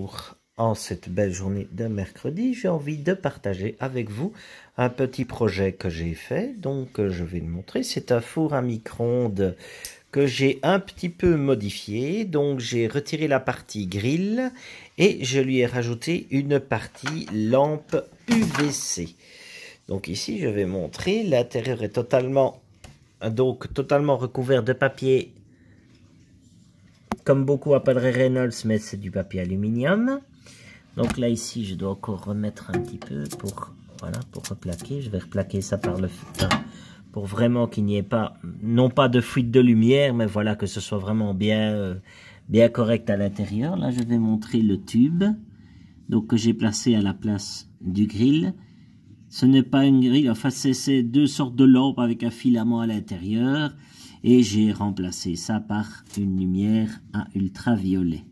bonjour. En cette belle journée de mercredi, j'ai envie de partager avec vous un petit projet que j'ai fait. Donc je vais le montrer. C'est un four à micro-ondes que j'ai un petit peu modifié. Donc j'ai retiré la partie grill et je lui ai rajouté une partie lampe UVC. Donc ici je vais montrer. L'intérieur est totalement recouvert de papier, comme beaucoup appelleraient Reynolds, mais c'est du papier aluminium. Donc là ici je dois encore remettre un petit peu pour replaquer. Je vais replaquer ça par le feu pour vraiment qu'il n'y ait pas, non pas de fuite de lumière, mais voilà, que ce soit vraiment bien correct à l'intérieur. Là je vais montrer le tube donc que j'ai placé à la place du grill. Ce n'est pas une grille, enfin c'est deux sortes de lampes avec un filament à l'intérieur. Et j'ai remplacé ça par une lumière à ultraviolet.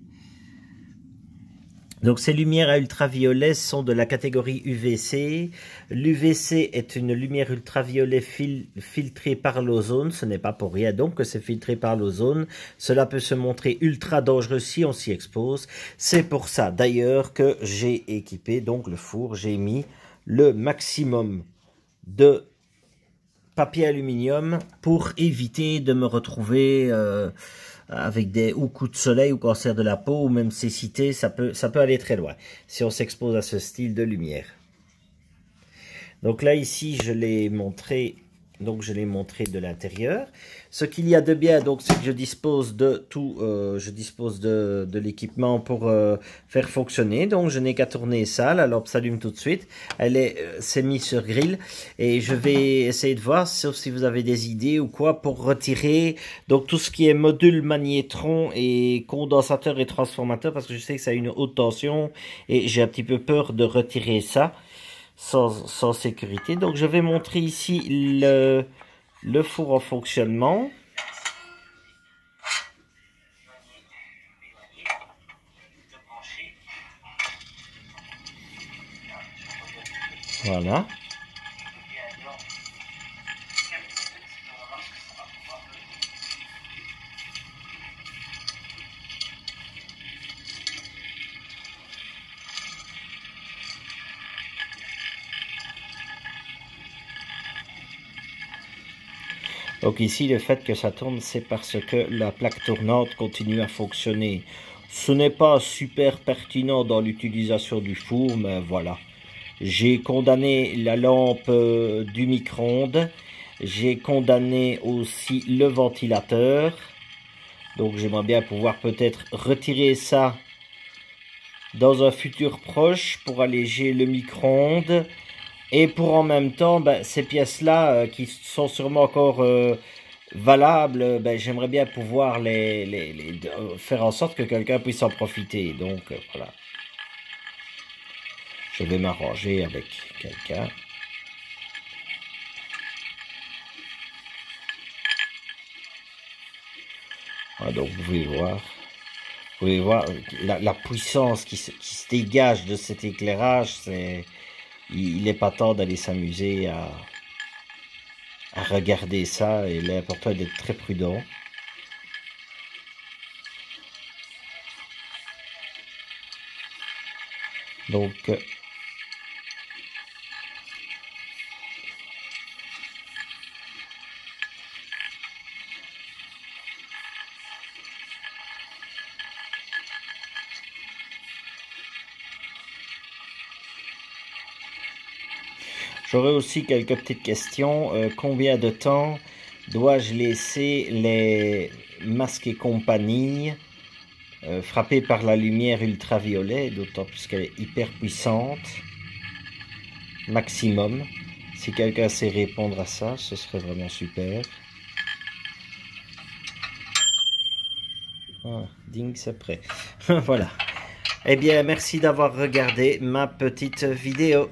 Donc ces lumières à ultraviolet sont de la catégorie UVC. L'UVC est une lumière ultraviolet filtrée par l'ozone. Ce n'est pas pour rien donc que c'est filtré par l'ozone. Cela peut se montrer ultra dangereux si on s'y expose. C'est pour ça d'ailleurs que j'ai équipé donc le four. J'ai mis le maximum de papier aluminium pour éviter de me retrouver avec des coups de soleil ou cancer de la peau ou même cécité. Ça peut aller très loin si on s'expose à ce style de lumière. Donc là ici je l'ai montré. Donc je l'ai montré de l'intérieur. Ce qu'il y a de bien, donc, c'est que je dispose de tout, je dispose de l'équipement pour faire fonctionner. Donc je n'ai qu'à tourner ça, la lampe s'allume tout de suite. C'est mis sur grill et je vais essayer de voir, sauf si vous avez des idées ou quoi, pour retirer donc tout ce qui est module magnétron et condensateur et transformateur, parce que je sais que ça a une haute tension et j'ai un petit peu peur de retirer ça sans sécurité. Donc je vais montrer ici le four en fonctionnement. Voilà. Donc ici, le fait que ça tourne, c'est parce que la plaque tournante continue à fonctionner. Ce n'est pas super pertinent dans l'utilisation du four, mais voilà. J'ai condamné la lampe du micro-ondes. J'ai condamné aussi le ventilateur. Donc j'aimerais bien pouvoir peut-être retirer ça dans un futur proche pour alléger le micro-ondes. Et pour en même temps, ces pièces-là qui sont sûrement encore valables, j'aimerais bien pouvoir faire en sorte que quelqu'un puisse en profiter. Donc voilà. Je vais m'arranger avec quelqu'un. Voilà, donc vous pouvez voir la puissance qui se dégage de cet éclairage. Il n'est pas temps d'aller s'amuser à regarder ça. Il est important d'être très prudent. Donc, j'aurais aussi quelques petites questions. Combien de temps dois-je laisser les masques et compagnie frappés par la lumière ultraviolet, d'autant plus qu'elle est hyper puissante? Maximum. Si quelqu'un sait répondre à ça, ce serait vraiment super. Ah, ding, c'est prêt. Voilà. Eh bien, merci d'avoir regardé ma petite vidéo.